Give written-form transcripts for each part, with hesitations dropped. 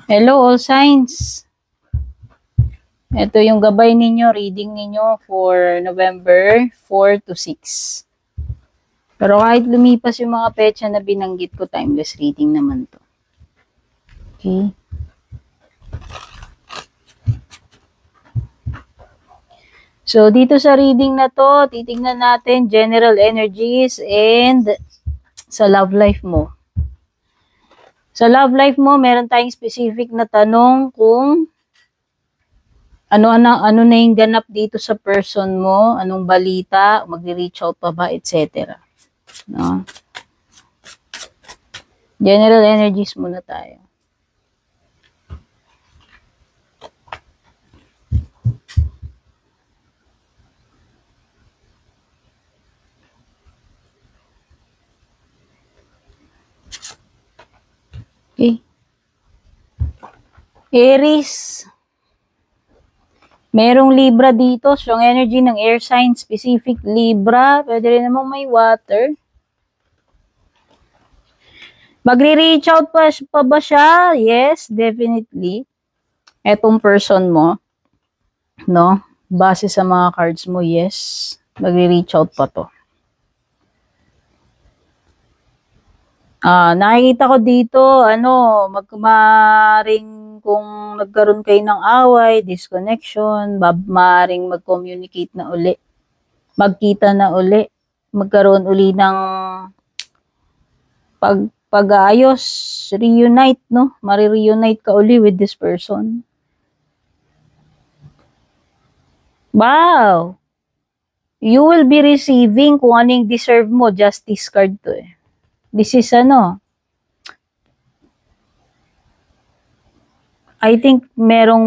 Hello, all signs. Ito yung gabay ninyo, reading ninyo for November 4 to 6. Pero kahit lumipas yung mga petsa na binanggit ko, timeless reading naman to. Okay. So, dito sa reading na to, titingnan natin general energies and sa love life mo. Sa love life mo, meron tayong specific na tanong kung ano na yung ganap dito sa person mo, anong balita, magre-reach out pa ba, etc. No? General energies muna tayo. Okay. Aries. Merong Libra dito. Strong energy ng air sign. Specific Libra. Pwede rin namang may water. Magre-reach out pa ba siya? Yes, definitely. Etong person mo. No? Base sa mga cards mo, yes. Magre-reach out pa to. Nakikita ko dito, magmaring kung nagkaroon kayo ng away, disconnection, maring mag-communicate na uli, magkita na uli, magkaroon uli ng pag-ayos, reunite, no? Mari-reunite ka uli with this person. Wow! You will be receiving kung ano yung deserve mo, justice card to eh. This is I think merong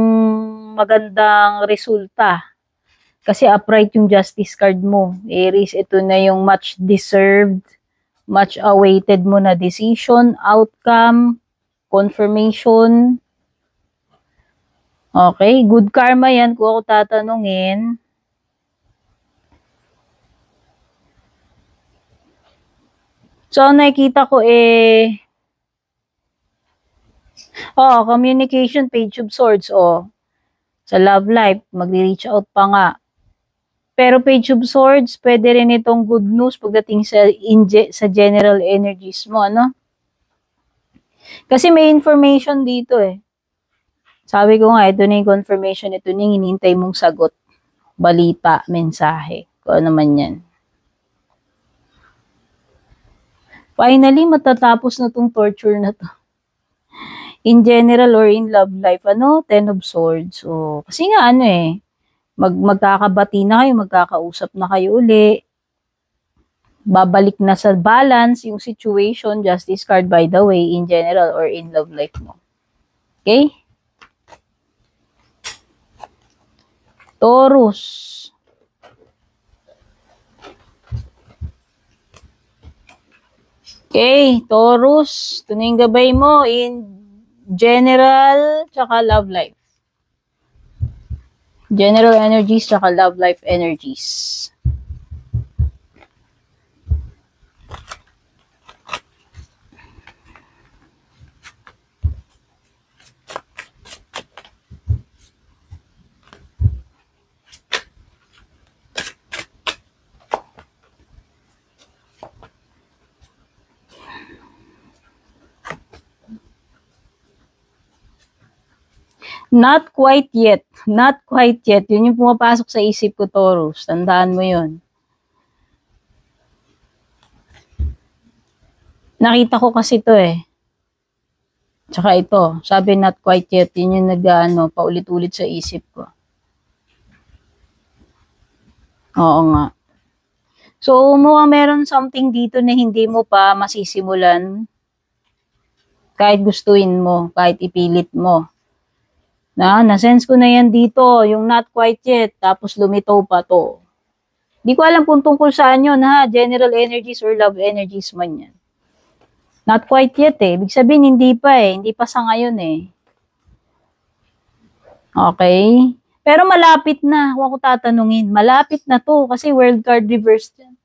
magandang resulta. Kasi upright yung justice card mo. Aries, ito na yung much deserved, much awaited mo na decision, outcome, confirmation. Okay, good karma yan kung ako tatanungin. So, nakikita ko communication, page of swords, sa love life, magre-reach out pa nga. Pero page of swords, pwede rin itong good news pagdating sa general energies mo, ano? Kasi may information dito eh. Sabi ko nga, ito na yung confirmation, ito na yung hinihintay mong sagot, balita, mensahe, kung ano man yan. Finally, matatapos na tong torture na to. In general or in love life, Ten of Swords. So, kasi nga magkakabati na kayo, magkakausap na kayo uli. Babalik na sa balance yung situation, justice card by the way, in general or in love life mo. Okay? Taurus. Okay, Taurus, ito na yung gabay mo in general tsaka love life. General energies tsaka love life energies. Not quite yet. Not quite yet. Yun yung pumapasok sa isip ko, Taurus. Tandaan mo yun. Nakita ko kasi to eh. Tsaka ito. Sabi not quite yet. Yun yung paulit-ulit sa isip ko. Oo nga. So, mukhang meron something dito na hindi mo pa masisimulan. Kahit gustuin mo. Kahit ipilit mo. Na-sense ko na yan dito, yung not quite yet, tapos lumitaw pa to. Di ko alam kung tungkol saan yun, ha? General energies or love energies man yan. Not quite yet eh. Ibig sabihin, hindi pa eh. Hindi pa sa ngayon eh. Okay? Pero malapit na, kung ako tatanungin. Malapit na to, kasi world card reversed yan.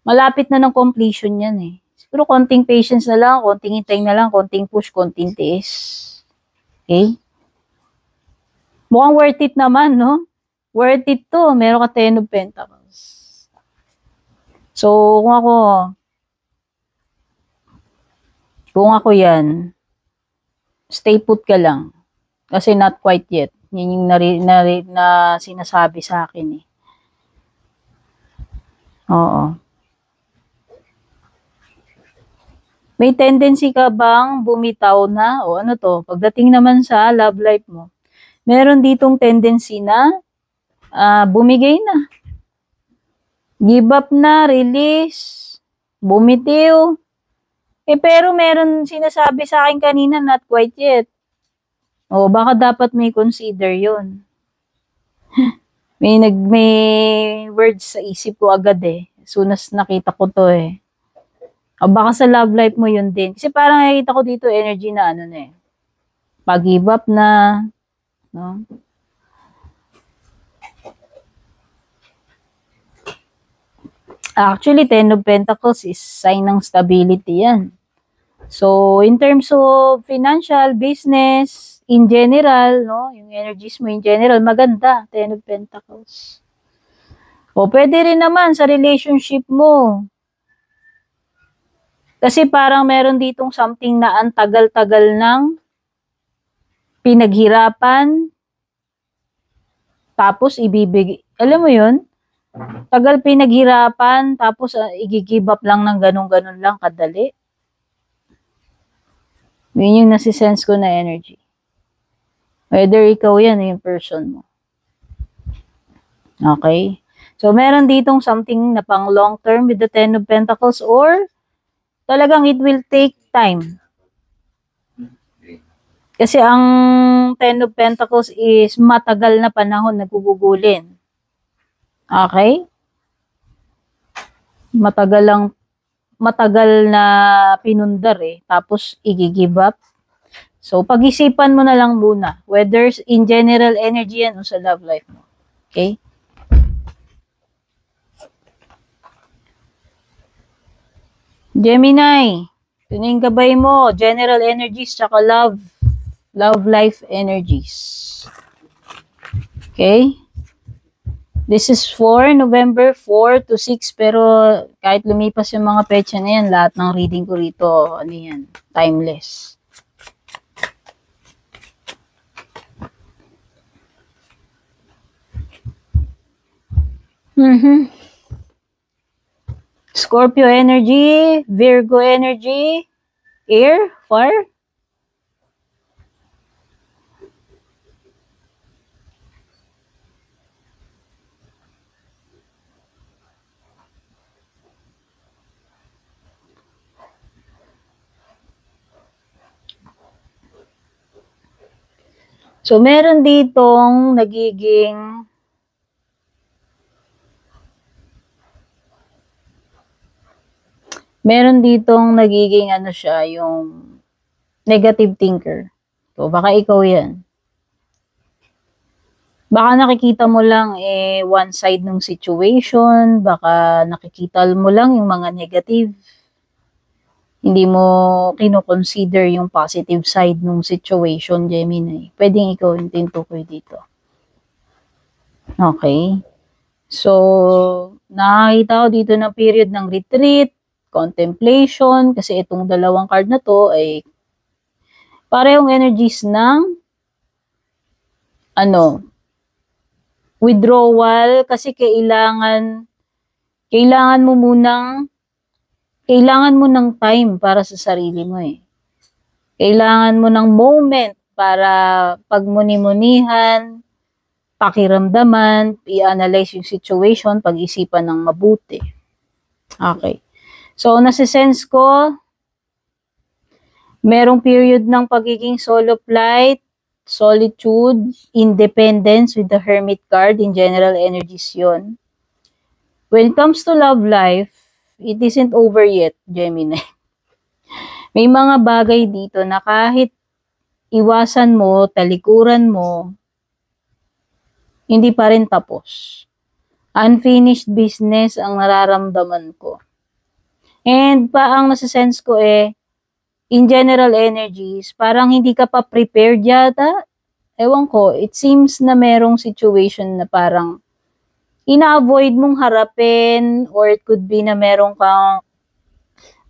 Malapit na ng completion yan eh. Siguro konting patience na lang, konting hintay na lang, konting push, konting tiis. Okay? Mukhang worth it naman, no? Worth it to. Meron ka 10 of Pentacles. So, kung ako yan, stay put ka lang. Kasi not quite yet. Yun yung na sinasabi sa akin eh. Oo. May tendency ka bang bumitaw na? O ano to? Pagdating naman sa love life mo, meron ditong tendency na bumigay na. Give up na, release, bumitiw. Pero meron sinasabi sa akin kanina, not quite yet. O, baka dapat may consider yon. may words sa isip ko agad eh. As soon as nakita ko to eh. O, baka sa love life mo yun din. Kasi parang nakikita ko dito energy na ano na eh. Pag-give up na. No? Actually, 10 of Pentacles is sign ng stability yan. So, in terms of financial, business, in general, no, yung energies mo in general, maganda, 10 of Pentacles. O, pwede rin naman sa relationship mo. Kasi parang meron ditong something na ang tagal-tagal ng pinaghirapan, tapos ibibigay, alam mo yun? Tagal pinaghirapan, tapos i-give up lang ng ganun-ganun lang, kadali. Yun yung nasisense ko na energy. Whether ikaw yan, yung person mo. Okay? So, meron ditong something na pang long term with the 10 of Pentacles or talagang it will take time. Kasi ang 10 of Pentacles is matagal na panahon nagugugulin. Okay? Matagal na pinundar eh. Tapos, i-give up. So, pag-isipan mo na lang muna. Whether in general energy yan o sa love life mo. Okay? Gemini. Ito na yung gabay mo. General energies tsaka love life energies. Okay? This is for November 4 to 6, pero kahit lumipas yung mga petsa na yan, lahat ng reading ko rito, ano yan, timeless. Scorpio energy, Virgo energy, air, fire. So, meron ditong nagiging ano siya, yung negative thinker. So, baka ikaw yan. Baka nakikita mo lang one side ng situation, baka nakikita mo lang yung mga negative. Hindi mo kino-consider yung positive side ng situation, Gemini. Pwedeng ikaw yung tinutukoy dito. Okay. So, nakakita ko dito ng period ng retreat, contemplation, kasi itong dalawang card na to ay parehong energies ng withdrawal, kasi kailangan mo ng time para sa sarili mo eh. Kailangan mo ng moment para pagmuni-munihan, pakiramdaman, i-analyze yung situation, pag-isipan ng mabuti. Okay. So, nasisense ko, merong period ng pagiging solo flight, solitude, independence with the Hermit card, in general energies yun. When it comes to love life, it isn't over yet, Gemini. May mga bagay dito na kahit iwasan mo, talikuran mo, hindi pa rin tapos. Unfinished business ang nararamdaman ko. And ang nasa-sense ko in general energies, parang hindi ka pa prepared yata. Ewan ko, it seems na merong situation na parang ina-avoid mong harapin, or it could be na merong kang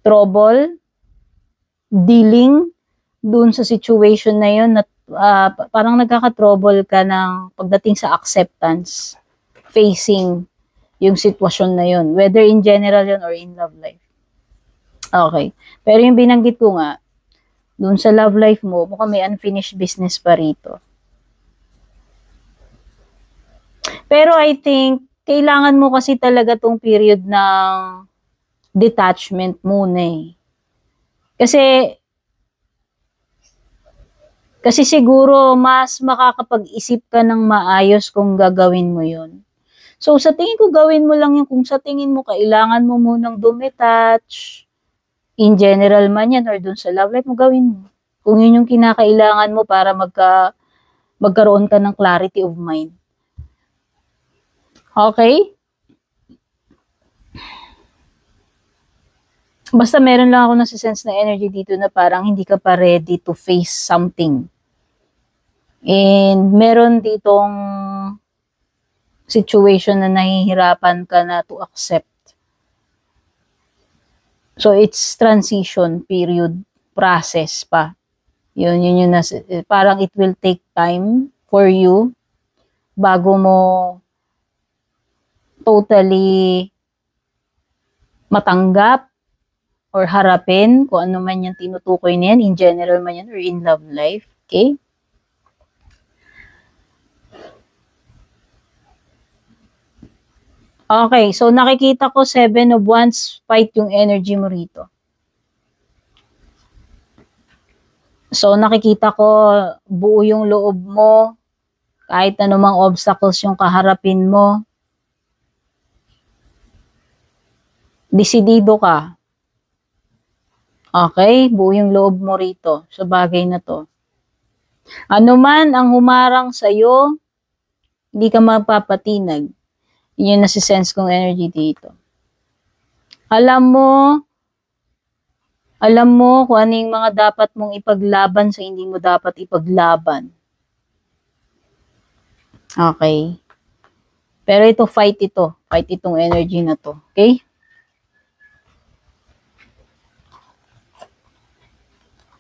trouble dealing dun sa situation na yun, na parang nagkaka-trouble ka ng pagdating sa acceptance, facing yung sitwasyon na yun, whether in general yun or in love life. Okay. Pero yung binanggit ko nga, dun sa love life mo, mukhang may unfinished business pa rito. Pero I think, kailangan mo kasi talaga tong period ng detachment muna eh. Kasi siguro mas makakapag-isip ka ng maayos kung gagawin mo yun. So sa tingin ko, gawin mo lang yung kung sa tingin mo kailangan mo munang dumetouch, in general man yan or dun sa love life mo, gawin mo. Kung yun yung kinakailangan mo para magkaroon ka ng clarity of mind. Okay? Basta meron lang ako nasisense na energy dito na parang hindi ka pa ready to face something. And meron ditong situation na nahihirapan ka na to accept. So, it's transition period, process pa. Yun yung parang it will take time for you bago mo totally matanggap or harapin kung ano man yung tinutukoy na yan, in general man yan, or in love life. Okay? Okay, so nakikita ko 7 of Wands, fight yung energy mo rito. So nakikita ko buo yung loob mo, kahit anumang obstacles yung kaharapin mo. Desidido ka. Okay, buo yung loob mo rito sa bagay na to. Ano man ang humarang sa'yo, hindi ka mapapatinag. Yun yung nasisense kong energy dito. Alam mo kung ano yung mga dapat mong ipaglaban sa hindi mo dapat ipaglaban. Okay. Pero ito, fight ito. Fight itong energy na to. Okay?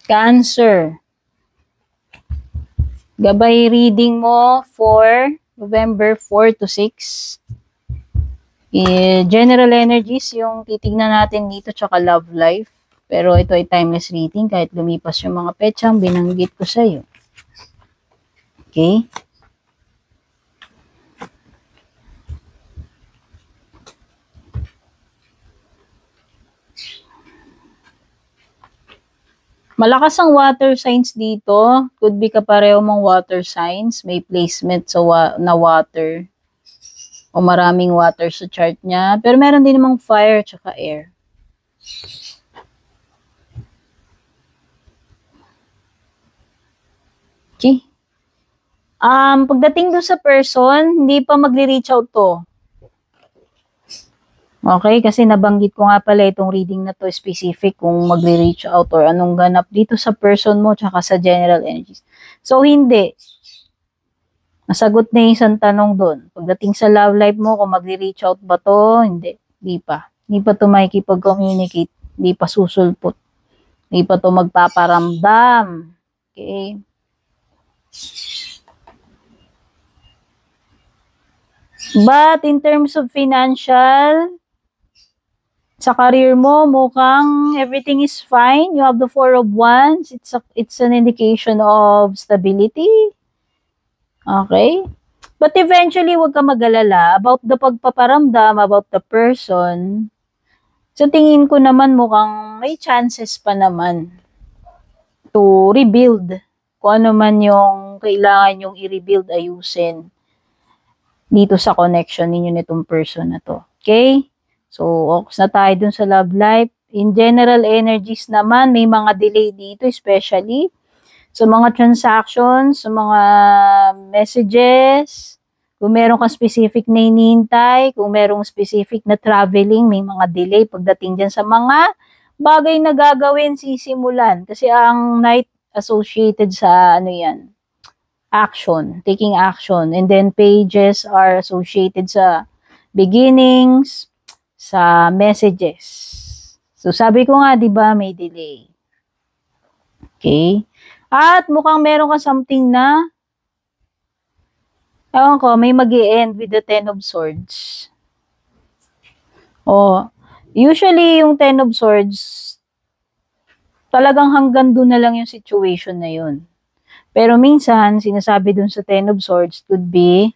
Cancer. Gabay reading mo for November 4 to 6. General energies yung titignan natin dito, tsaka love life. Pero ito ay timeless reading kahit lumipas yung mga petsang binanggit ko sa iyo. Okay? Malakas ang water signs dito. Could be kapareho mong water signs. May placement sa na water. O maraming water sa chart niya. Pero meron din namang fire tsaka air. Okay. Pagdating doon sa person, hindi pa magre-reach out to. Okay, kasi nabanggit ko nga pala itong reading na to specific kung magre-reach out or anong ganap dito sa person mo tsaka sa general energies. So, hindi. Nasagot na yung isang tanong doon. Pagdating sa love life mo, kung magre-reach out ba to, hindi. Hindi pa. Hindi pa to makikipag-communicate. Hindi pa susulpot. Hindi pa to magpaparamdam. Okay? But in terms of financial, sa career mo, mukhang everything is fine. You have the 4 of Wands. It's an indication of stability. Okay? But eventually, huwag ka mag-alala about the pagpaparamdam, about the person. So, tingin ko naman mukhang may chances pa naman to rebuild. Kung ano man yung kailangan yung i-rebuild, ayusin dito sa connection ninyo nitong person na to. Okay? So, focus na tayo dun sa love life. In general energies naman, may mga delay dito, especially sa mga transactions, sa mga messages, kung meron kang specific na hinihintay, kung merong specific na traveling, may mga delay pagdating dyan sa mga bagay na gagawin, sisimulan. Kasi ang night associated sa ano yan, action, taking action. And then pages are associated sa beginnings, sa messages. So sabi ko nga, 'di ba, may delay. Okay? At mukhang meron ka something na ewan ko, may mag-i-end with the Ten of Swords. Usually yung Ten of Swords, talagang hanggang doon na lang yung situation na yun. Pero minsan, sinasabi dun sa Ten of Swords could be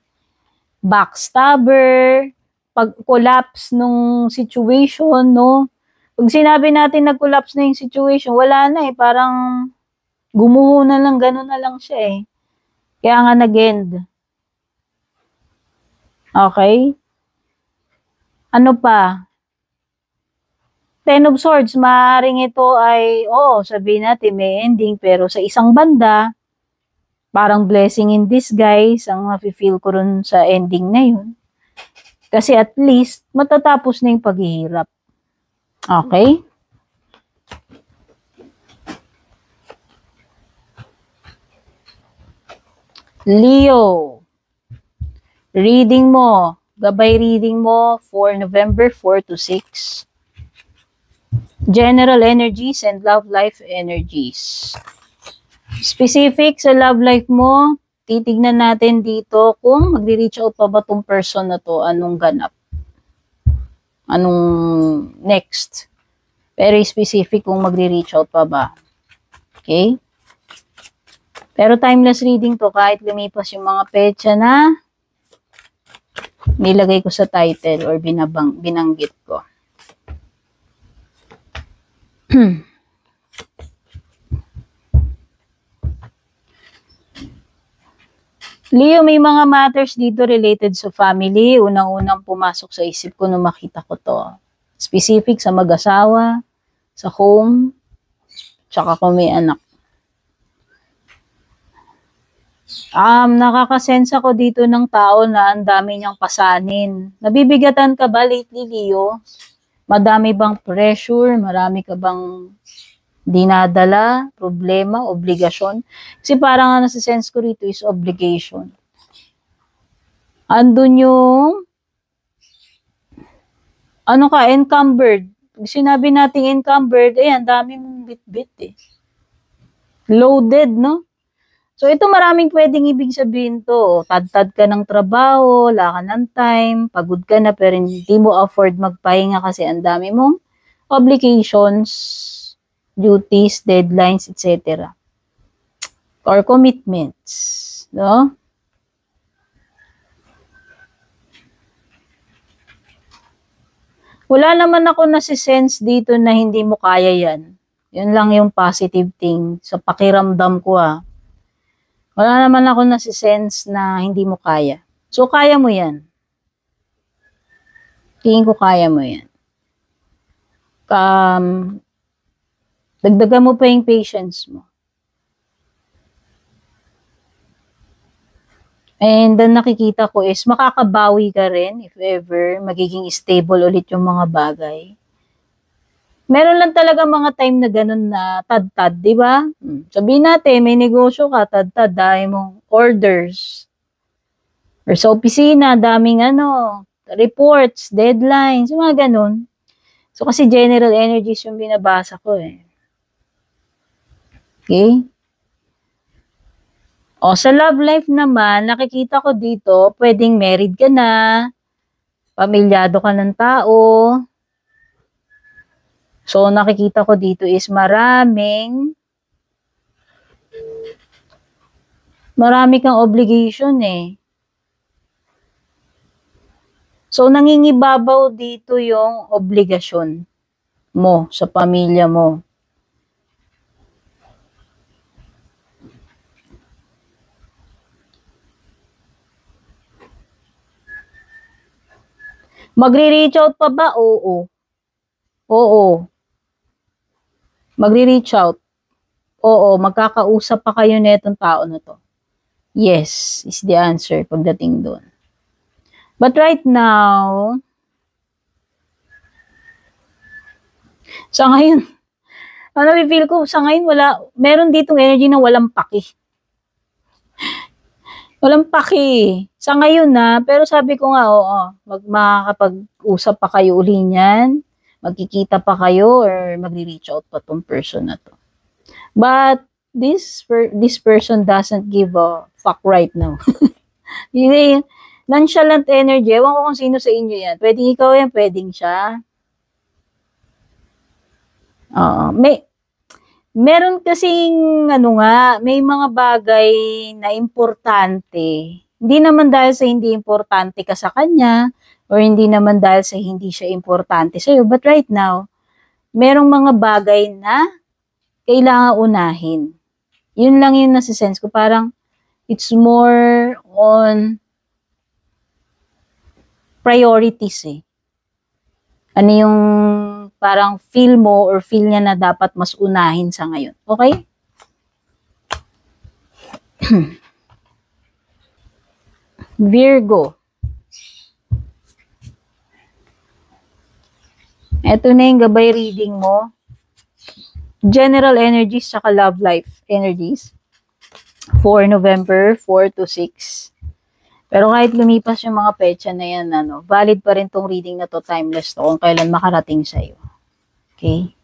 backstabber, pag-collapse nung situation, no? Pag sinabi natin nag-collapse na yung situation, wala na eh. Parang gumuho na lang, gano'n na lang siya eh. Kaya nga nag-end. Okay? Ano pa? Ten of Swords, maaaring ito ay, sabihin natin may ending, pero sa isang banda, parang blessing in disguise ang nafe-feel ko rin sa ending na yun. Kasi at least, matatapos na yung paghihirap. Okay? Leo. Reading mo. Gabay reading mo for November 4 to 6. General energies and love life energies. Specific sa love life mo, titignan natin dito kung magre-reach out pa ba tong person na to, anong ganap. Anong next. Very specific kung magre-reach out pa ba. Okay? Pero timeless reading to kahit lumipas yung mga petsa na nilagay ko sa title or binanggit ko. Leo, may mga matters dito related sa family. Unang-unang pumasok sa isip ko nung makita ko to. Specific sa mag-asawa, sa home, tsaka kung may anak. Nakakasense ako dito ng tao na ang dami niyang pasanin. Nabibigatan ka ba lately, Leo? Madami bang pressure? Marami ka bang dinadala, problema, obligasyon? Kasi parang ang nasa-sense ko rito is obligation. Andun yung encumbered. Pag sinabi natin encumbered, ang dami mong bit-bit eh. Loaded, no? So, ito maraming pwedeng ibig sabihin to. Tad-tad ka ng trabaho, wala ka ng time, pagod ka na, pero hindi mo afford magpahinga kasi ang dami mong obligations, duties, deadlines, etc. Or commitments. No? Wala naman ako nasi-sense dito na hindi mo kaya yan. Yun lang yung positive thing sa pakiramdam ko Wala naman ako nasi-sense na hindi mo kaya. So, kaya mo yan. Tingin ko kaya mo yan. Dagdagan mo pa yung patience mo. And then nakikita ko is makakabawi ka rin if ever magiging stable ulit yung mga bagay. Meron lang talaga mga time na ganun na tad-tad, di ba? Sabihin natin, may negosyo ka, tad-tad, dahil mong orders. Or sa opisina, daming reports, deadlines, mga ganun. So, kasi general energies yung binabasa ko Okay? Sa love life naman, nakikita ko dito, pwedeng married ka na, pamilyado ka ng tao. So, nakikita ko dito is marami kang obligation So, nangingibabaw dito yung obligasyon mo sa pamilya mo. Magre-reach out pa ba? Oo. Magre-reach out. Oo, magkakausap pa kayo netong tao na to. Yes, is the answer pagdating doon. But right now, Sa ngayon, ano, feel ko, sa ngayon, meron ditong energy na walang paki. Walang paki. Sa ngayon na, pero sabi ko nga, oo, makakapag-usap pa kayo uli niyan, magkikita pa kayo, or magre-reach out pa tong person na to. But, this person doesn't give a fuck right now. Yung nonchalant energy, ewan ko kung sino sa inyo yan. Pwedeng ikaw yan, pwedeng siya. Meron kasing, may mga bagay na importante. Hindi naman dahil sa hindi importante ka sa kanya, or hindi naman dahil sa hindi siya importante sa'yo. But right now, merong mga bagay na kailangan unahin. Yun lang yung nasisense ko. Parang, it's more on priorities eh. Ano yung parang feel mo or feel niya na dapat mas unahin sa ngayon. Okay? Virgo. Ito na yung gabay reading mo. General energies saka love life energies. For November 4 to 6. Pero kahit lumipas yung mga petsa na yan, valid pa rin tong reading na to, timeless to, kung kailan makarating sa'yo. Okay?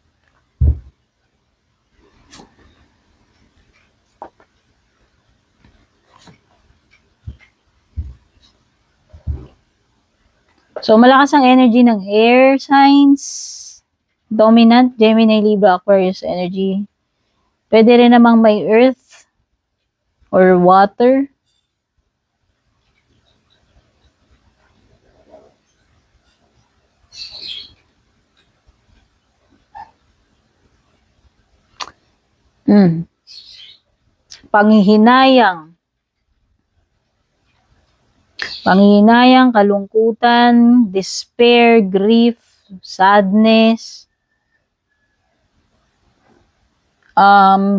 So, malakas ang energy ng air signs. Dominant, Gemini, Libra, Aquarius energy. Pwede rin namang may earth or water. Panghihinayang, kalungkutan, despair, grief, sadness,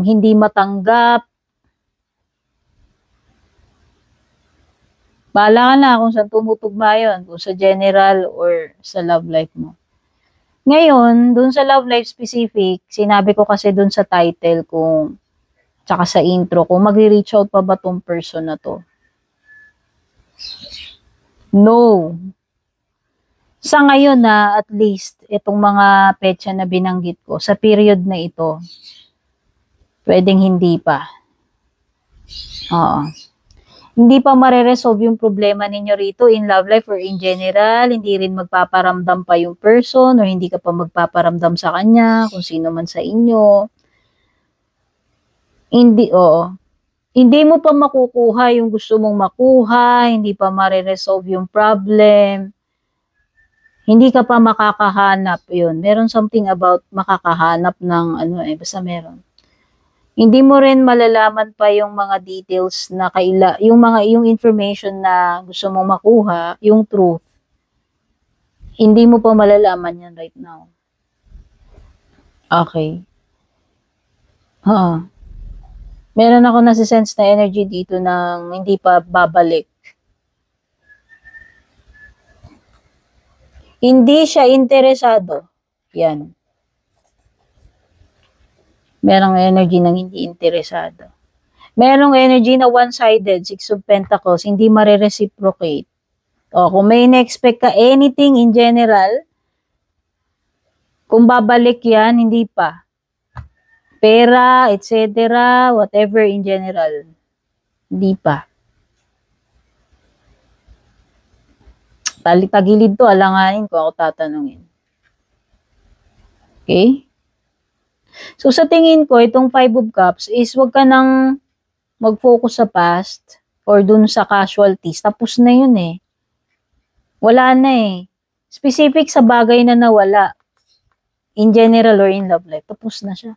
hindi matanggap. Bahala ka na kung saan tumutugma yun, kung sa general or sa love life mo. Ngayon, dun sa love life specific, sinabi ko kasi dun sa title tsaka sa intro, kung mag-reach out pa ba tong person na to. No. Sa ngayon na, at least, itong mga petsa na binanggit ko, sa period na ito, pwedeng hindi pa. Oo. Hindi pa mareresolve yung problema ninyo rito in love life or in general. Hindi rin magpaparamdam pa yung person or hindi ka pa magpaparamdam sa kanya, kung sino man sa inyo. Hindi mo pa makukuha yung gusto mong makuha, hindi pa mareresolve yung problem. Hindi ka pa makakahanap yun. Meron something about makakahanap ng basta meron. Hindi mo rin malalaman pa yung mga details na yung information na gusto mong makuha, yung truth. Hindi mo pa malalaman yan right now. Okay. Meron ako nasisense na energy dito ng hindi pa babalik. Hindi siya interesado. Yan. Merong energy ng hindi interesado. Merong energy na one-sided, Six of Pentacles, hindi mare-reciprocate. Kung may na-expect ka anything in general, kung babalik yan, hindi pa. Pera, etc., whatever in general, hindi pa. Tagilid to, alanganin ko ako tatanungin. Okay? So, sa tingin ko, itong Five of Cups is wag ka nang mag-focus sa past or dun sa casualties. Tapos na yun eh. Wala na eh. Specific sa bagay na nawala. In general or in love life. Tapos na siya.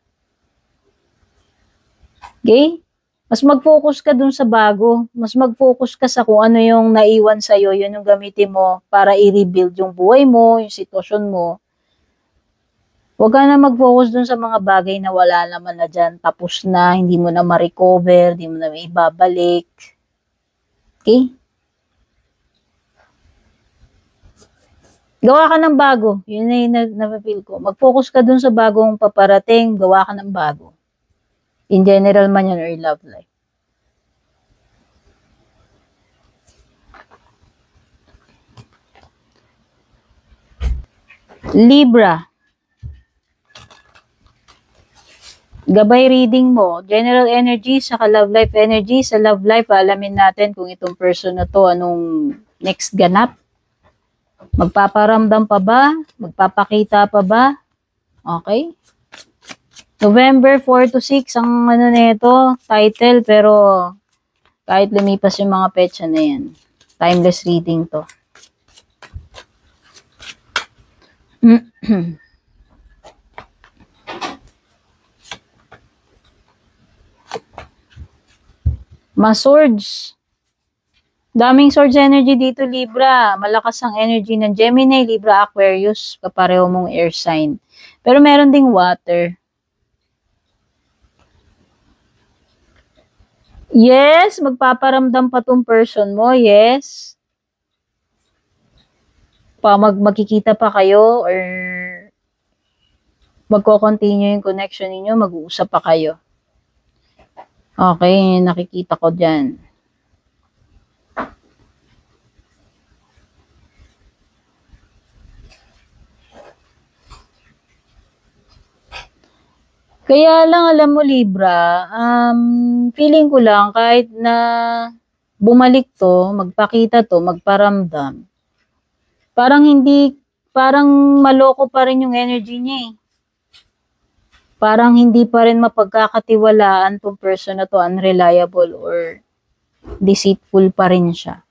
Okay? Mas mag-focus ka dun sa bago. Mas mag-focus ka sa kung ano yung naiwan sa'yo. Yun yung gamitin mo para i-rebuild yung buhay mo, yung sitwasyon mo. Huwag ka na mag-focus dun sa mga bagay na wala naman na dyan. Tapos na, hindi mo na ma-recover, hindi mo na maibabalik. Okay? Gawa ka ng bago. Yun na yung na-feel ko. Mag-focus ka dun sa bagong paparating. Gawa ka ng bago. In general man yan or love life. Libra. Gabay reading mo. General energy sa love life energy. Sa love life, alamin natin kung itong person na to, anong next ganap. Magpaparamdam pa ba? Magpapakita pa ba? Okay. November 4 to 6 ang ano nito, title, pero kahit lumipas yung mga petsa na yan. Timeless reading to. Swords. Daming swords energy dito, Libra. Malakas ang energy ng Gemini, Libra, Aquarius. Kapareho mong air sign. Pero meron ding water. Yes, magpaparamdam pa tong person mo. Yes. Magkikita pa kayo or magko-continue yung connection ninyo, mag-uusap pa kayo. Okay, nakikita ko dyan. Kaya lang, alam mo, Libra, feeling ko lang kahit na bumalik to, magpakita to, magparamdam, parang maloko pa rin yung energy niya eh. Parang hindi pa rin mapagkakatiwalaan tong person na to, unreliable or deceitful pa rin siya.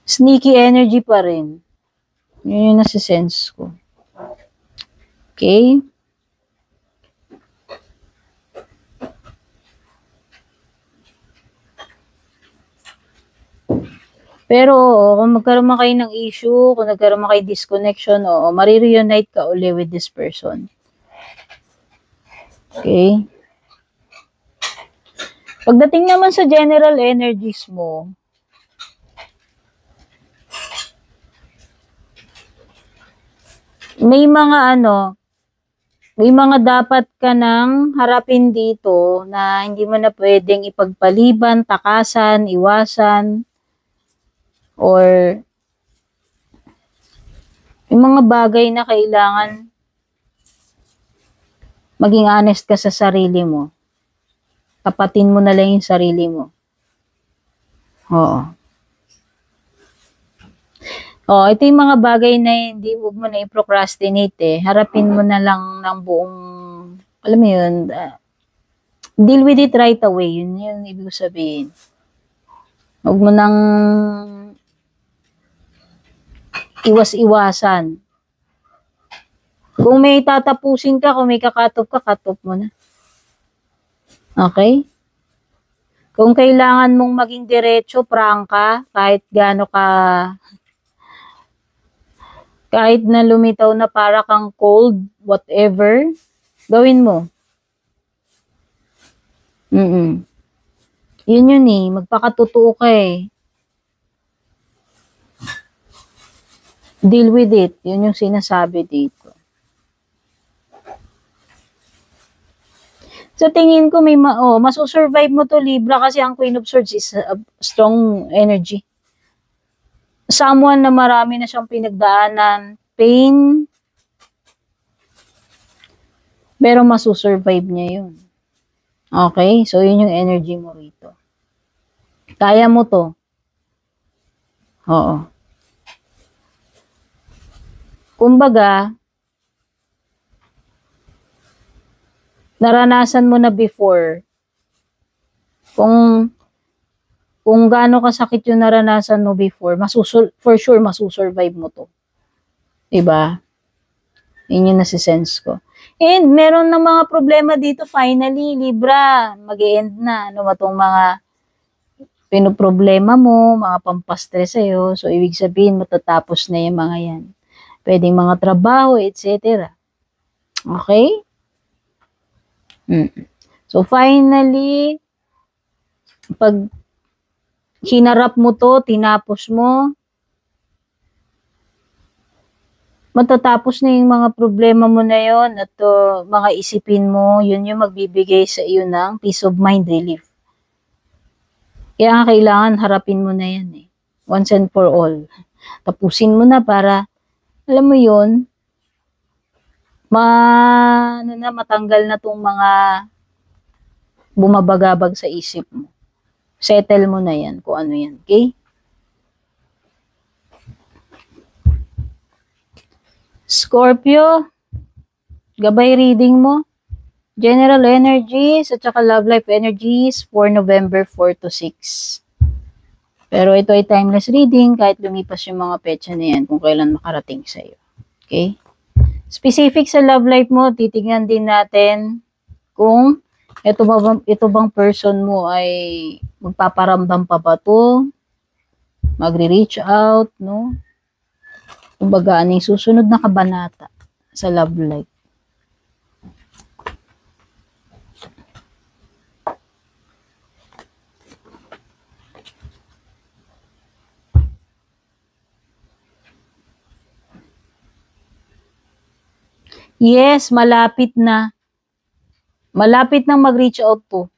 Sneaky energy pa rin. Yun yung nasisense ko. Okay? Pero kung magkaroon kayo ng issue, kung nagkaroon kayo disconnection, marireunite ka uli with this person. Okay? Pagdating naman sa general energies mo, may mga dapat ka nang harapin dito na hindi mo na pwedeng ipagpaliban, takasan, iwasan, or yung mga bagay na kailangan maging honest ka sa sarili mo. Tapatin mo na lang yung sarili mo. Oo. Ito yung mga bagay na hindi huwag mo na i-procrastinate eh. Harapin mo na lang ng buong, alam mo yun, deal with it right away. Yun yung ibig sabihin. Huwag mo nang iwas-iwasan. Kung may tatapusin ka, kung may kakatop ka, katop mo na. Okay? Kung kailangan mong maging diretso, prangka, kahit na lumitaw na para kang cold, whatever, gawin mo. Yun yun eh, magpakatotoo ka eh. Deal with it. Yun yung sinasabi dito. Sa tingin ko, masusurvive mo to, Libra, kasi ang Queen of Swords is a strong energy. Someone na marami na siyang pinagdaanan, pain, pero masusurvive niya yun. Okay? So, yun yung energy mo rito. Kaya mo to. Oo. Kumbaga, naranasan mo na before. Kung gaano kasakit yung naranasan mo before, for sure masusurvive mo to. Diba? Yun yung nasisense ko. And meron na mga problema dito finally, Libra. Mag-e-end na. Ano ba itong mga pinoproblema mo, mga pampastress sa'yo. So, ibig sabihin, matatapos na yung mga yan. Pwedeng mga trabaho, etc. Okay? So, finally, pag hinarap mo to, tinapos mo, matatapos na yung mga problema mo na yon at mga isipin mo, yun yung magbibigay sa iyo ng peace of mind relief. Kaya nga kailangan harapin mo na yan eh. Once and for all. Tapusin mo na para, alam mo yun, matanggal na tong mga bumabagabag sa isip mo. Settle mo na yan kung ano yan. Okay? Scorpio, gabay reading mo. General energies at saka love life energies for November 4 to 6. Pero ito ay timeless reading kahit lumipas yung mga petsa na yan kung kailan makarating sa iyo. Okay? Specific sa love life mo, titignan din natin kung ito bang person mo ay magpaparamdam pa ba to? Magre-reach out, no? Kumbaga, ano yung susunod na kabanata sa love life? Yes, malapit na. Malapit nang mag-reach out to.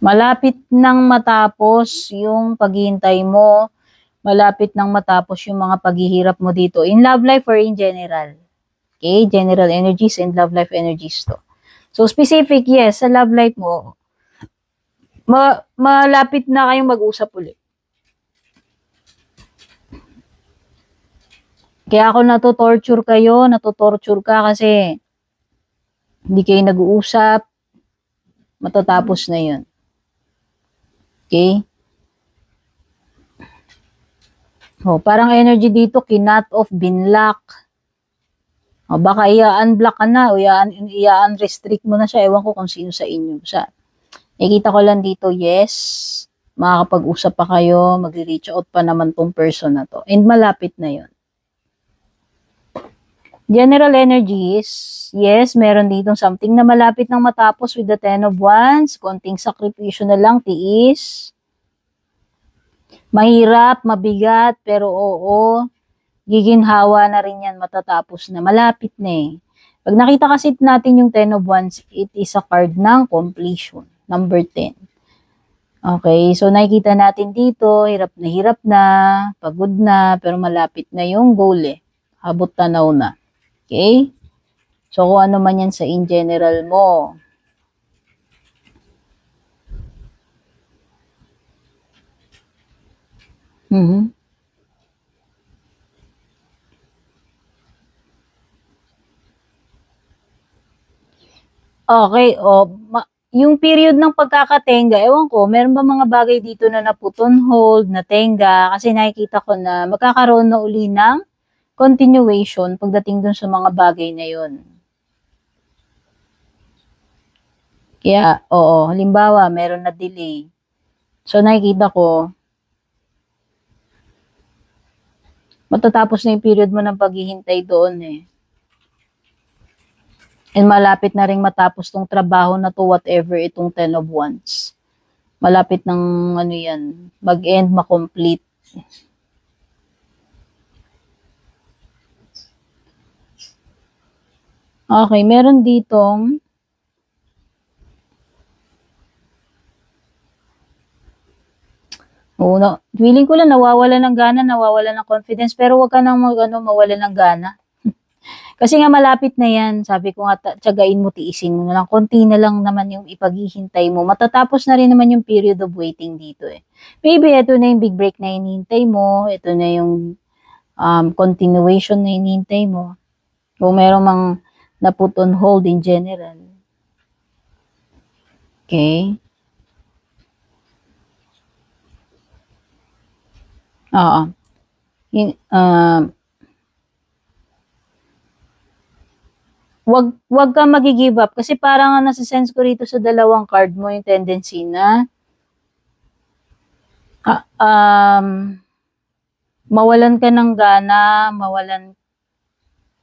Malapit nang matapos yung paghihintay mo. Malapit nang matapos yung mga paghihirap mo dito. In love life or in general. Okay? General energies and love life energies to. So, specific, yes, sa love life mo, malapit na kayong mag-usap ulit. Kaya ako natotorture ka kasi hindi kayo nag-uusap, matatapos na yun. Okay? O, parang energy dito, kinut off, binlock. O, baka i-unblock ka na o i-unrestrict mo na siya. Ewan ko kung sino sa inyo. Nakikita ko lang dito, yes, makakapag-usap pa kayo, mag-reach out pa naman tong person na to. And malapit na yun. General energies, yes, meron dito something na malapit nang matapos with the Ten of Wands. Konting sakripisyo na lang, tiis. Mahirap, mabigat, pero oo, giginhawa na rin yan, matatapos na. Malapit na eh. Pag nakita kasi natin yung Ten of Wands, it is a card ng completion, number 10. Okay, so nakikita natin dito, hirap na, pagod na, pero malapit na yung goal eh. Abot tanaw na. Okay? So, kung ano man yan sa in general mo. Okay, yung period ng pagkakatenga, ewan ko, meron ba mga bagay dito na naput on hold, na tenga, kasi nakikita ko na magkakaroon na uli ng continuation pagdating dun sa mga bagay na yun. Kaya, oo, halimbawa, meron na delay. So, nakikita ko, matatapos na yung period mo ng paghihintay doon eh. And malapit na rin matapos tong trabaho na to, whatever itong Ten of Wands. Malapit ng, ano yan, mag-end, makomplete. Okay, meron ditong feeling ko lang nawawala ng gana, nawawala ng confidence, pero wag ka nang mawala ng gana. Kasi nga malapit na yan, sabi ko nga, tiyagain mo, tiisin mo na lang, konti na lang naman yung ipaghihintay mo. Matatapos na rin naman yung period of waiting dito eh. Maybe ito na yung big break na hinihintay mo, ito na yung continuation na hinihintay mo. Kung meron mang na put on hold in general. Okay? Oo. Wag ka magi-give up kasi parang nasa-sense ko rito sa dalawang card mo yung tendency na mawalan ka ng gana,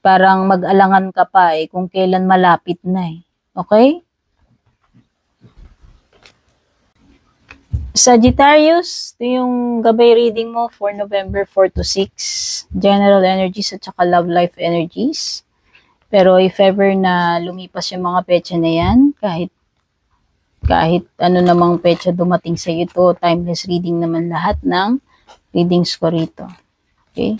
parang mag-alangan ka pa eh kung kailan malapit na eh. Okay? Sagittarius, ito yung gabay reading mo for November 4 to 6. General energies at saka love life energies. Pero if ever na lumipas yung mga petsa na yan, kahit ano namang petsa dumating sa iyo to, timeless reading naman lahat ng readings ko rito. Okay?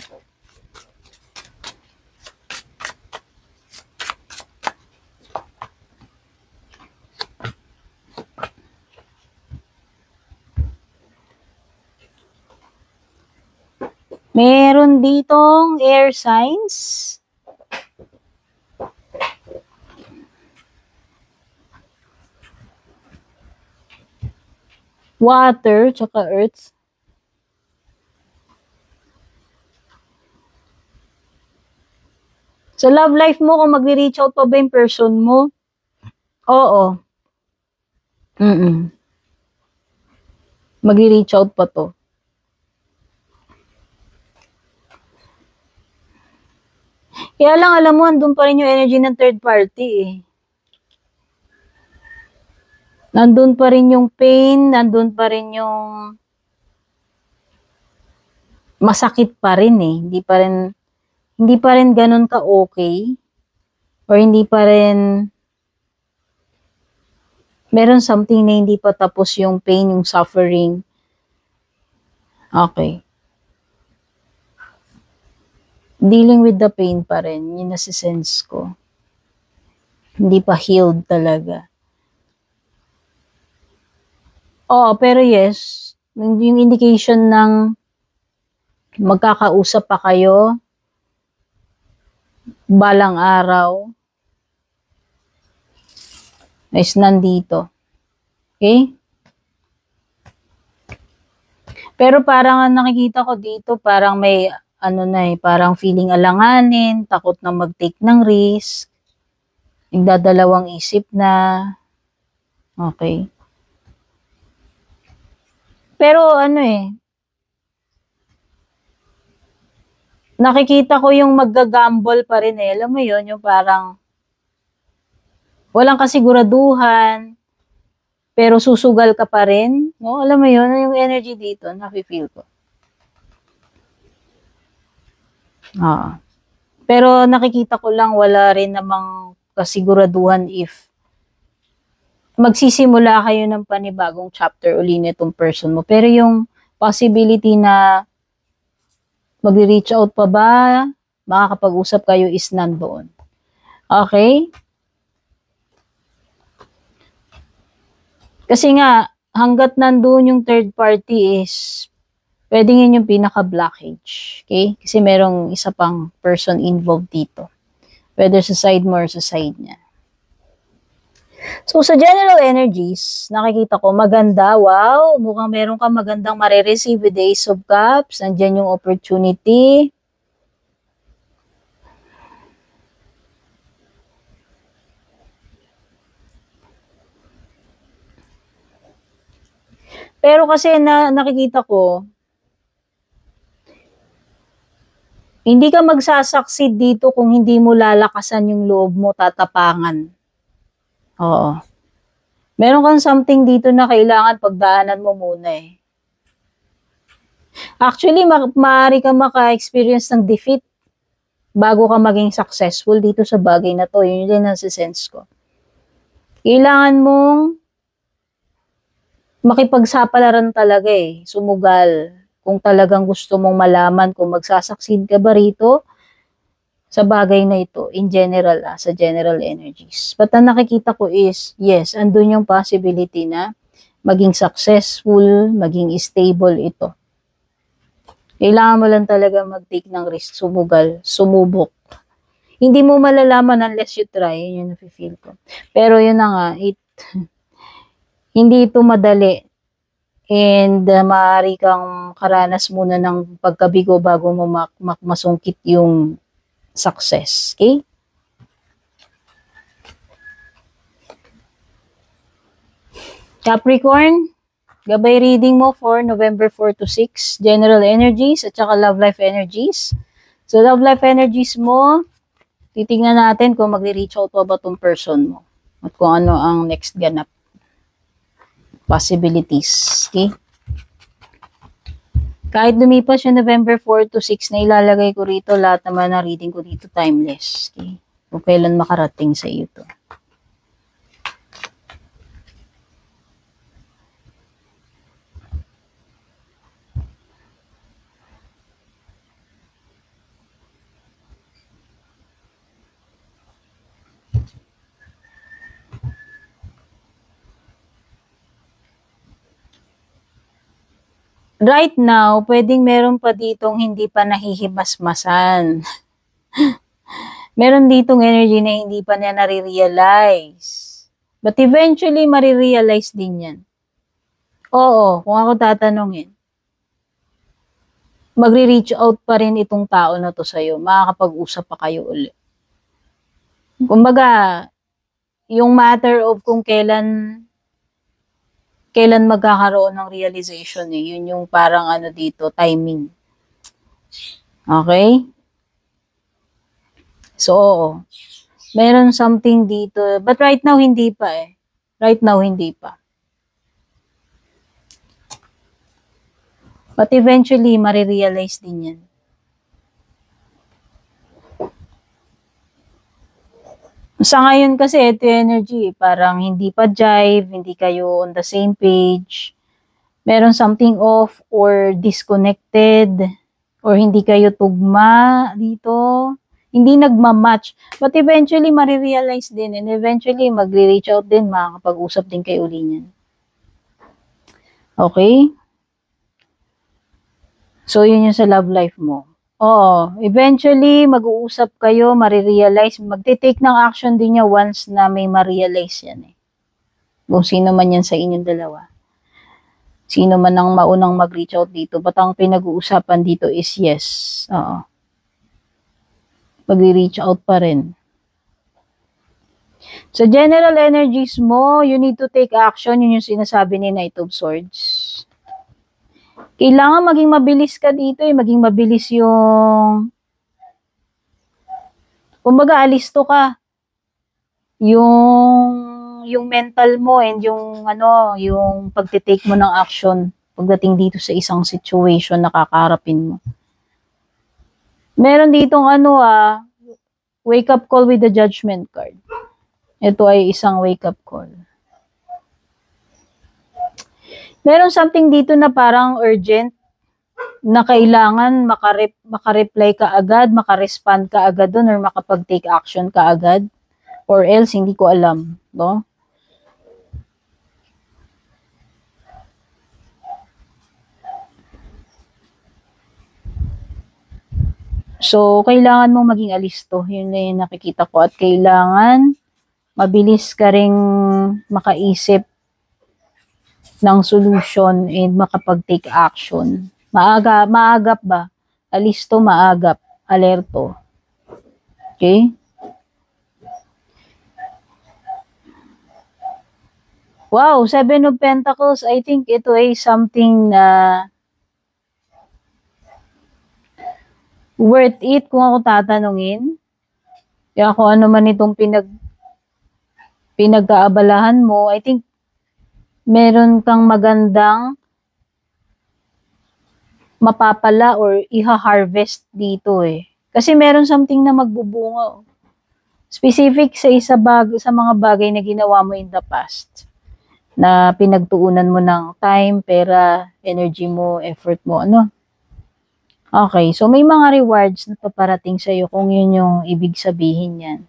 Meron ditong air signs. Water, tsaka earth. Sa love life mo, kung mag-reach out pa ba yung person mo? Oo. Mag-reach out pa to. Kaya lang, alam mo, andun pa rin yung energy ng third party eh. Nandun pa rin yung pain, nandun pa rin yung masakit pa rin eh. Hindi pa rin ganun ka okay. Or hindi pa rin meron something na hindi pa tapos yung pain, yung suffering. Okay. Dealing with the pain pa rin, yun nasisense ko. Hindi pa healed talaga. Oo, pero yes, yung indication ng magkakausap pa kayo balang araw is nandito. Okay? Pero parang nakikita ko dito, parang may parang feeling alanganin, takot na mag-take ng risk, nagdadalawang isip na. Okay. Pero nakikita ko yung maggagamble pa rin eh. Alam mo yun, yung parang walang kasiguraduhan, pero susugal ka pa rin. No? Alam mo yun, yung energy dito, nafe-feel ko. Pero nakikita ko lang wala rin namang kasiguraduhan if magsisimula kayo ng panibagong chapter uli nitong person mo. Pero yung possibility na mag-reach out pa ba, makakapag-usap kayo is nandoon. Okay? Kasi nga, hanggat nandoon yung third party is, pwedeng yun yung pinaka-blockage. Okay? Kasi merong isa pang person involved dito. Whether sa side mo or sa side niya. So, sa general energies, nakikita ko maganda, wow, mukhang meron kang magandang marireceive with the Ace of Cups, nandyan yung opportunity. Pero kasi nakikita ko, hindi ka magsasucceed dito kung hindi mo lalakasan yung loob mo, tatapangan. Oo. Meron kang something dito na kailangan pagdaanan mo muna eh. Actually, maaari ka maka-experience ng defeat bago ka maging successful dito sa bagay na to. Yun din ang sense ko. Kailangan mong makipagsapalaran talaga eh. Sumugal. Kung talagang gusto mong malaman kung magsasucceed ka ba rito sa bagay na ito, in general, sa general energies. But ang nakikita ko is, yes, andun yung possibility na maging successful, maging stable ito. Kailangan mo lang talaga mag-take ng risk, sumugal, sumubok. Hindi mo malalaman unless you try, yun yung nafe-feel ko. Pero yun na nga, hindi ito madali. And maaari kang karanas muna ng pagkabigo bago mo masungkit yung success. Okay? Capricorn, gabay reading mo for November 4 to 6, general energies at saka love life energies. So, love life energies mo, titingnan natin kung mag-reach out pa ba itong person mo at kung ano ang next ganap. Possibilities. Okay? Kahit lumipas yung November 4 to 6 na ilalagay ko rito, lahat naman na reading ko dito timeless. Okay? Kung kailan makarating sa iyo to. Right now, pwedeng meron pa ditong hindi pa nahihimasmasan. Meron ditong energy na hindi pa niya nare-realize. But eventually, marirealize din yan. Oo, kung ako tatanungin, magre-reach out pa rin itong tao na to sa'yo. Makakapag-usap pa kayo ulit. Kumbaga, yung matter of kung kailan magkakaroon ng realization eh. Yun yung parang ano dito, timing. Okay? So, oo. Meron something dito. But right now, hindi pa eh. Right now, hindi pa. But eventually, marirealize din yan. Sa ngayon kasi, ito energy, parang hindi pa jive, hindi kayo on the same page. Meron something off or disconnected or hindi kayo tugma dito. Hindi nagmamatch. But eventually, marirealize din and eventually, magre-reach out din, makakapag-usap din kayo uli niyan. Okay? So, yun yung sa love life mo. Oo, eventually, mag-uusap kayo, marirealize, magte-take ng action din niya once na may ma-realize yan eh. Kung sino man yan sa inyong dalawa. Sino man ang maunang mag-reach out dito. But ang pinag-uusapan dito is yes. Oo. Mag-reach out pa rin. Sa general energies mo, you need to take action. Yun yung sinasabi ni Knight of Swords. Kailangan maging mabilis ka dito eh. Maging mabilis yung kumbaga alisto ka. Yung mental mo and yung yung pagte-take mo ng action pagdating dito sa isang situation na kakaharapin mo. Meron ditong wake up call with the Judgment card. Ito ay isang wake up call. Meron something dito na parang urgent na kailangan makareply ka agad, makarespond ka agad doon or makapag-take action ka agad or else hindi ko alam, no? So, kailangan mong maging alisto. Yun na yung nakikita ko. At kailangan mabilis ka ring makaisip ng solution and makapag-take action. Maagap ba? Alisto, maagap, alerto. Okay? Wow, 7 of Pentacles. I think ito ay something na worth it kung ako tatanungin. Kaya kung ano man itong pinag-aabalahan mo, I think meron kang magandang mapapala or iha-harvest dito eh. Kasi meron something na magbubunga. Specific sa mga bagay na ginawa mo in the past. Na pinagtuunan mo ng time, pera, energy mo, effort mo, Okay, so may mga rewards na paparating sa'yo kung yun yung ibig sabihin yan.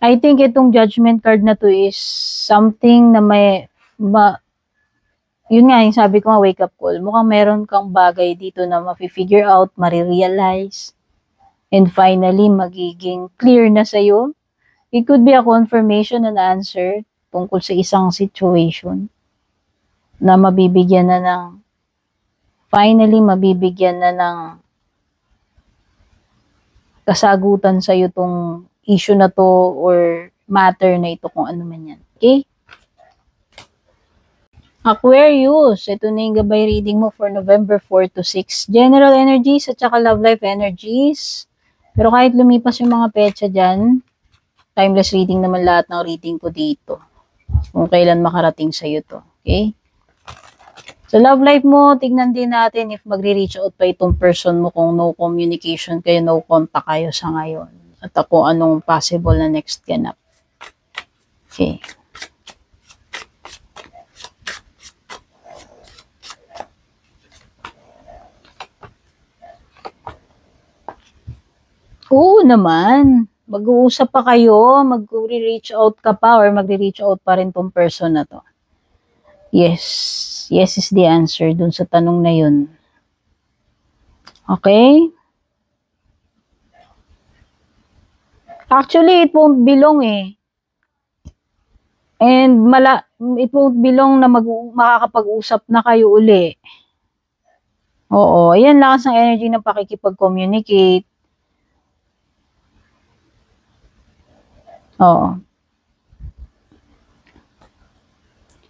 I think itong Judgment card na to is something na yun nga, yung sabi ko nga, wake up call. Mukhang meron kang bagay dito na mafi-figure out, marirealize, and finally, magiging clear na sa'yo. It could be a confirmation and answer tungkol sa isang situation na finally, mabibigyan na ng kasagutan sa'yo tong issue na to or matter na ito kung ano man yan. Okay? Aquarius, ito na yung gabay reading mo for November 4 to 6. General energies at saka love life energies. Pero kahit lumipas yung mga petsa dyan, Timeless reading naman lahat ng reading ko dito. Kung kailan makarating sa'yo to. Okay? Sa love life mo, tignan din natin if magre-reach out pa itong person mo kung no communication kayo, no contact kayo sa ngayon. At kung anong possible na next ganap. Okay. Oo naman. Mag-uusap pa kayo, mag-reach out ka pa or magre-reach out pa rin tong person na to. Yes. Yes is the answer dun sa tanong na yun. Okay? Actually, it won't belong eh. And it won't belong na makakapag-usap na kayo uli. Oo, ayan lakas ng energy ng pakikipag-communicate. Oo.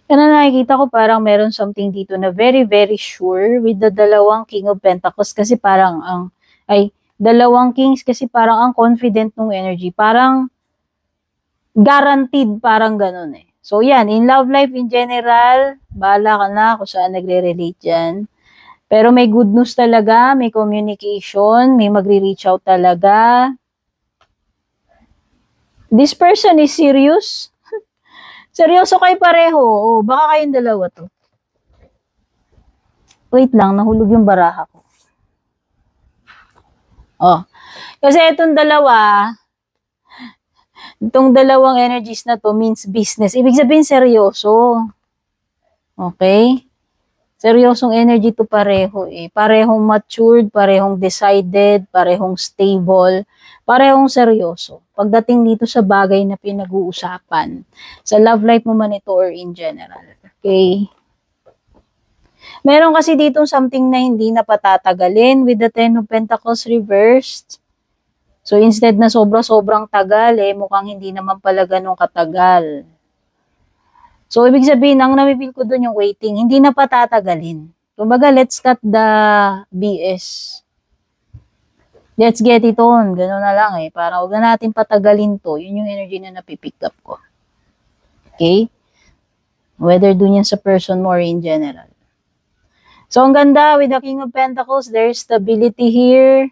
Kaya nakikita ko parang meron something dito na very, very sure with the dalawang King of Pentacles kasi parang dalawang Kings kasi parang ang confident ng energy. Parang guaranteed, parang ganun eh. So yan, in love life in general, bahala ka na kung saan nagre-relate dyan. Pero may good news talaga, may communication, may magre-reach out talaga. This person is serious. Seryoso kayo pareho. O, baka kayong dalawa to. Wait lang, nahulog yung baraha ko. Oh. Kasi itong dalawang energies na to means business. Ibig sabihin seryoso. Okay? Seryosong energy to pareho eh. Parehong matured, parehong decided, parehong stable, parehong seryoso. Pagdating dito sa bagay na pinag-uusapan, sa love life mo man ito or in general. Okay? Meron kasi dito something na hindi na patatagalin with the Ten of Pentacles reversed. So instead na sobrang tagal eh, mukhang hindi naman pala ganun katagal. So, ibig sabihin, ang namipil ko doon yung waiting, hindi na patatagalin. Kumbaga, let's cut the BS. Let's get it on. Ganun na lang eh. Para huwag na natin patagalin to. Yun yung energy na napipick up ko. Okay? Whether doon yan sa person mo or in general. So, ang ganda with the King of Pentacles, there's stability here.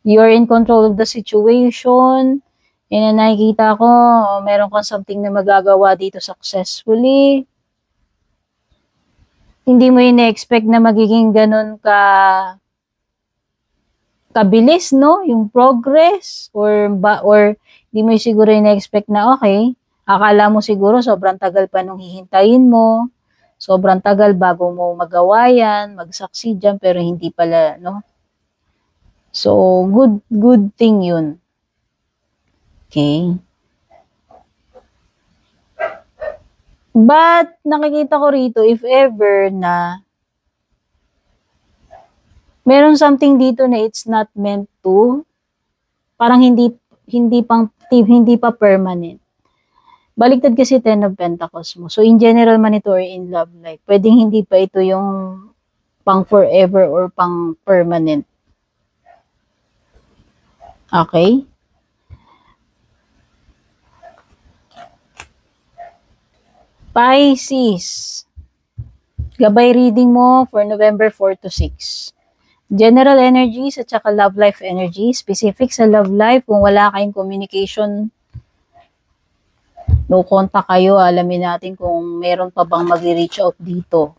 You're in control of the situation. Yan na nakikita ko, meron kang something na magagawa dito successfully. Hindi mo ina-expect na magiging ganun kabilis, no? Yung progress or hindi mo siguro ina-expect na okay. Akala mo siguro sobrang tagal pa nung hihintayin mo. Sobrang tagal bago mo magawa yan, mag-succeed dyan, pero hindi pala, no? So, good thing yun. Okay. But, nakikita ko rito, if ever na meron something dito na it's not meant to, parang hindi pa permanent. Baliktad kasi Ten of Pentacles mo. So, in general man ito or in love life, pwedeng hindi pa ito yung pang forever or pang permanent. Okay? Pisces. Gabay reading mo for November 4 to 6. General energies at saka love life energy. Specific sa love life, kung wala kayong communication, no contact kayo, alamin natin kung meron pa bang magre-reach out dito.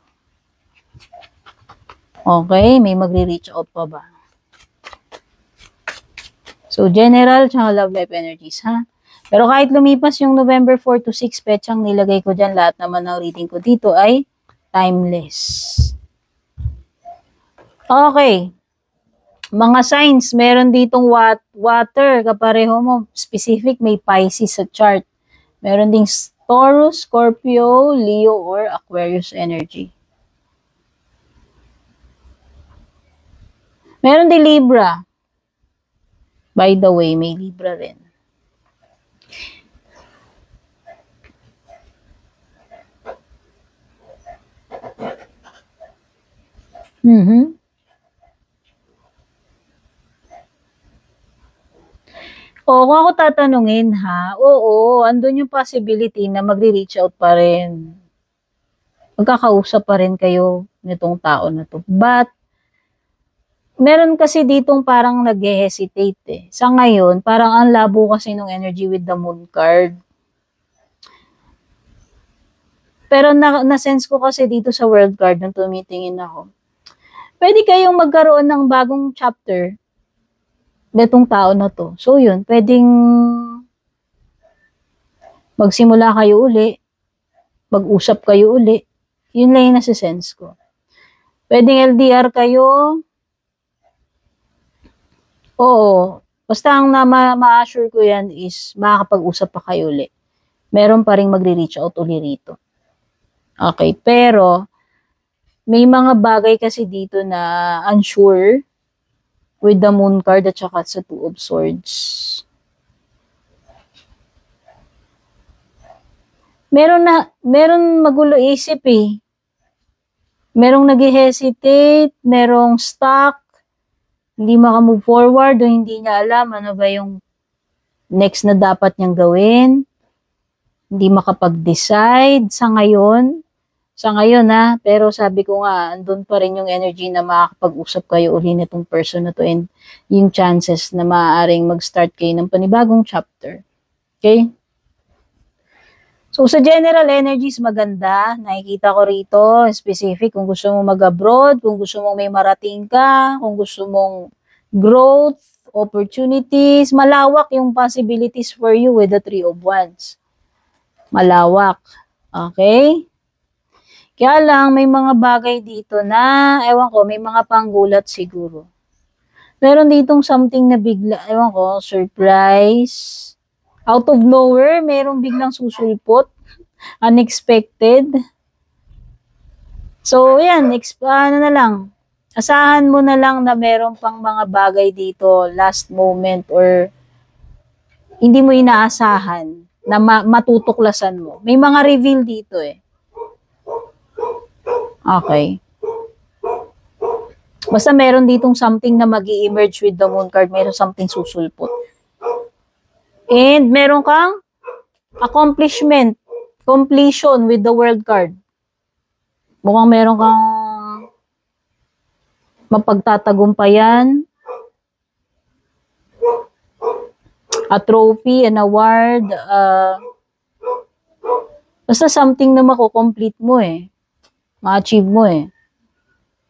Okay, may magre-reach out pa ba? So, general tsaka love life energies, ha? Pero kahit lumipas yung November 4 to 6, petsang nilagay ko dyan, lahat naman ng reading ko dito ay timeless. Okay. Mga signs, meron ditong water, kapareho mo, specific, may Pisces sa chart. Meron ding Taurus, Scorpio, Leo, or Aquarius energy. Meron din Libra. By the way, may Libra rin. O, kung ako tatanungin ha, oo, andun yung possibility na magre-reach out pa rin. Magkakausap pa rin kayo nitong tao na to. But, meron kasi ditong parang nag-hesitate eh. Sa ngayon, parang ang labo kasi ng energy with the moon card. Pero na-sense ko kasi dito sa world card nung tumitingin ako. Pwede kayong magkaroon ng bagong chapter netong tao na to. So yun, pwedeng magsimula kayo uli, mag-usap kayo uli. Yun lang yung nasa-sense ko. Pwedeng LDR kayo. Oo. Basta ang ma-assure ko yan is makakapag-usap pa kayo uli. Meron pa rin magre-reach out uli rito. Okay, pero may mga bagay kasi dito na unsure with the moon card at saka sa two of swords. Meron magulo isip eh. Merong nag-hesitate, merong stuck, hindi maka-move forward o hindi niya alam ano ba yung next na dapat niyang gawin. Hindi makapag-decide sa ngayon. Sa ngayon ha, pero sabi ko nga, andun pa rin yung energy na makakapag-usap kayo uli nitong person na to and yung chances na maaaring mag-start kayo ng panibagong chapter. Okay? So, sa general energies, maganda. Nakikita ko rito, specific, kung gusto mo mag-abroad, kung gusto mong may marating ka, kung gusto mong growth, opportunities, malawak yung possibilities for you with the Three of Wands. Malawak. Okay? Kaya lang, may mga bagay dito na, ewan ko, may mga panggulat siguro. Meron ditong something na bigla, ewan ko, surprise. Out of nowhere, merong biglang susulpot. Unexpected. So, yan, ano na lang. Asahan mo na lang na meron pang mga bagay dito, last moment, or hindi mo inaasahan na matutuklasan mo. May mga reveal dito eh. Okay. Basta meron ditong something na mag-i-emerge with the moon card. Meron something susulpot. And meron kang accomplishment, completion with the world card. Mukhang meron kang mapagtatagumpayan. A trophy, an award. Basta something na makukomplete mo eh. Ma-achieve mo eh.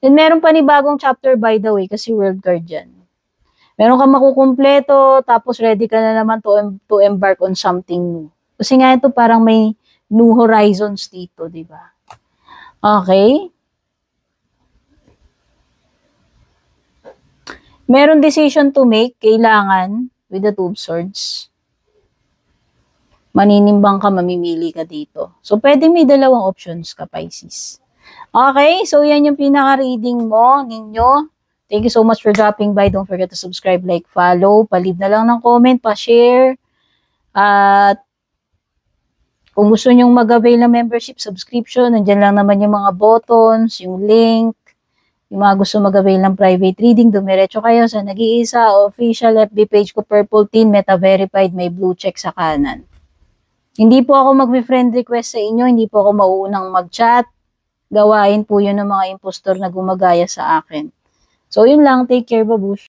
And meron pa ni bagong chapter by the way kasi world card yan. Meron kang makukumpleto tapos ready ka na naman to embark on something new. Kasi nga ito parang may new horizons dito, di ba? Okay? Meron decision to make, kailangan with the Two of Swords. Maninimbang ka, mamimili ka dito. So, pwede may dalawang options ka, Pisces. Okay, so yan yung pinaka-reading mo ninyo. Thank you so much for dropping by. Don't forget to subscribe, like, follow. Pa-leave na lang ng comment, pa-share. At kung gusto nyong mag-avail ng membership, subscription, nandyan lang naman yung mga buttons, yung link. Yung mga gusto mag-avail ng private reading, dumiretso kayo sa nag-iisa official FB page ko, Purple Teen, Meta Verified, may blue check sa kanan. Hindi po ako mag-friend request sa inyo, hindi po ako mauunang mag-chat. Gawain po yun ng mga impostor na gumagaya sa akin. So, yun lang. Take care, babush.